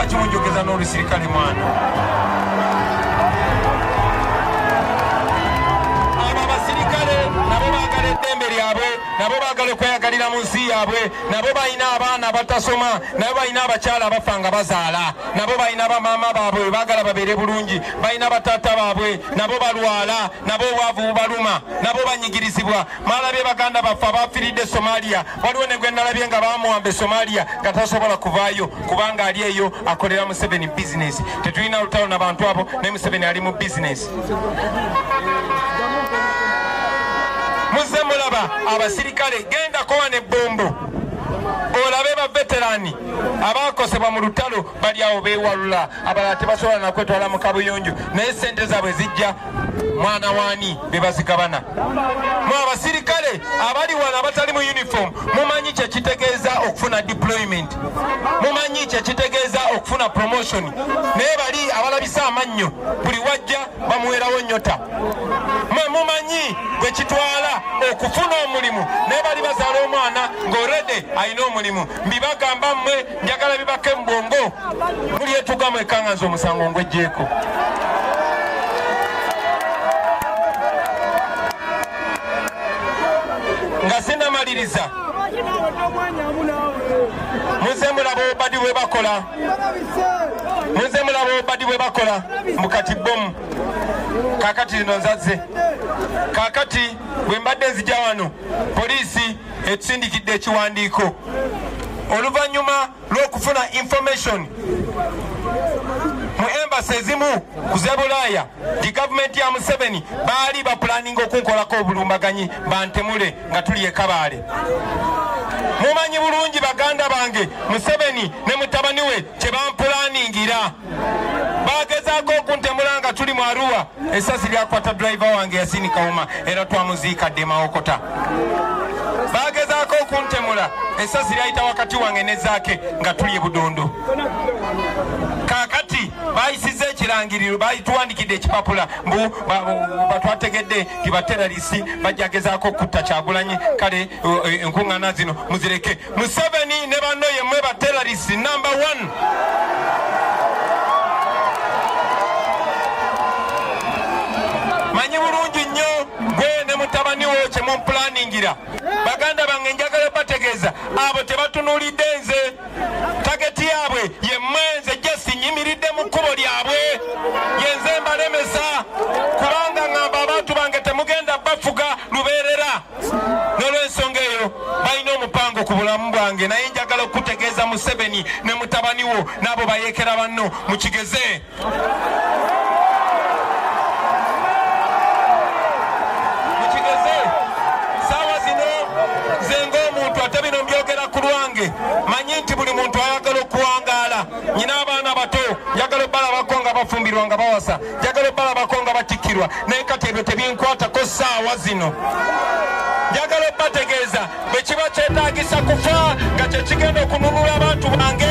lwaki munjogeza n'olusirikale mwana abo abasirikale nabo baagala eddembe lyabwe nabo baagala okweyagalira mu nsi yaabwe nabo balina abaana abatasoma nabo balina abakyala abafa nga bazaala nabo balina bamaama baabwe baagala babeere bulungi balina bataata baabwe nabo balwala nabo obwavu bubaluma nabo banyigirizibwa mwalabye baganda baffe abafiiridde Somalia waliwo ne gwe nalabye nga bamuwambe Somalia nga tasobola kuvaayo kubanga ali eyo akolera Museveni bizinesi tetulina lutalo n'abantu abo ne Museveni ali mu bizinesi muze mulaba abasirikale gendako wane ebbombo olabe baveterani abakosebwa mu lutalo bali awo beewalula abalala tebasobola nakwetwala mu kabuyonjo naye sente zaabwe zijja mwana waani bebazigabana mu abasirikale abali wano abatali mu uniform mumanyi kyekitegeeza okufuna deployment mumanyi kyekitegeeza okufuna promotion naye bali abalabisa amannyo buli wajja bamuwerawo nyota mumanyi bwe kitwala okufuna omulimu naye bali bazaala omwana ng'orede alina omulimu mbibagamba mmwe njagala bibake mu bwongo muli etugamu ekanganza omusango ngwejjeeko nga sinnamaliriza muze mulaba obadi bwe bakola muze mulaba obadi bwe bakola mu kati bomu kakati zino nzazze kakati bwe mbadde nzija wano poliisi etusindikidde ekiwandiiko oluvannyuma lw'okufuna information mu embasi ezimu ku zebulaaya di gavumenti ya Museveni baali bapulaninga okunkolako obulumbaganyi bantemule nga tuli ekabaale mumanyi bulungi baganda bange Museveni ne mutabani we kye bampulaningira bagezaako okuntemula nga tuli mu Arua essasi lyakwata driver wange Yasini Kawuma era twamuziika Demawokota bagezaako okuntemula essasi lyayita wakati wange ne Zaake nga tuli e Budondo kakati bayisiza ekirangiriro bayituwandikidde ekipapula mbu batwategedde tibateralisi bajagezaako okutta Kyagulanyi kale enkuŋŋaana zino muzireke Museveni ne banno yemmwe bateralisi number 1 manyi bulungi nnyo gwe ne mutabani wo kye mumpulaningira baganda bange njagala bategeeza abo tebatunuulidde nze tageti yaabwe yemmwe nze jesi nyimiridde mu kkubo lyabwe yenze mbalemesa kubanga ngamba abantu bange temugenda bafuga lubeerera n'olw'ensonga eyo balina omupango ku bulamu bwange naye njagala okutegeeza Museveni ne mutabani wo n'abo bayeekera banno mukigeze manyi nti buli muntu ayagala okuwangaala nyina abaana bato njagala obalabako nga bafumbirwa nga bawasa njagala obalabako nga batikkirwa naye kati ebyo tebinkwatako ssaawa zino njagala obategeeza bwe kiba kyetaagisa kufa nga kyekigenda okununula abantu bange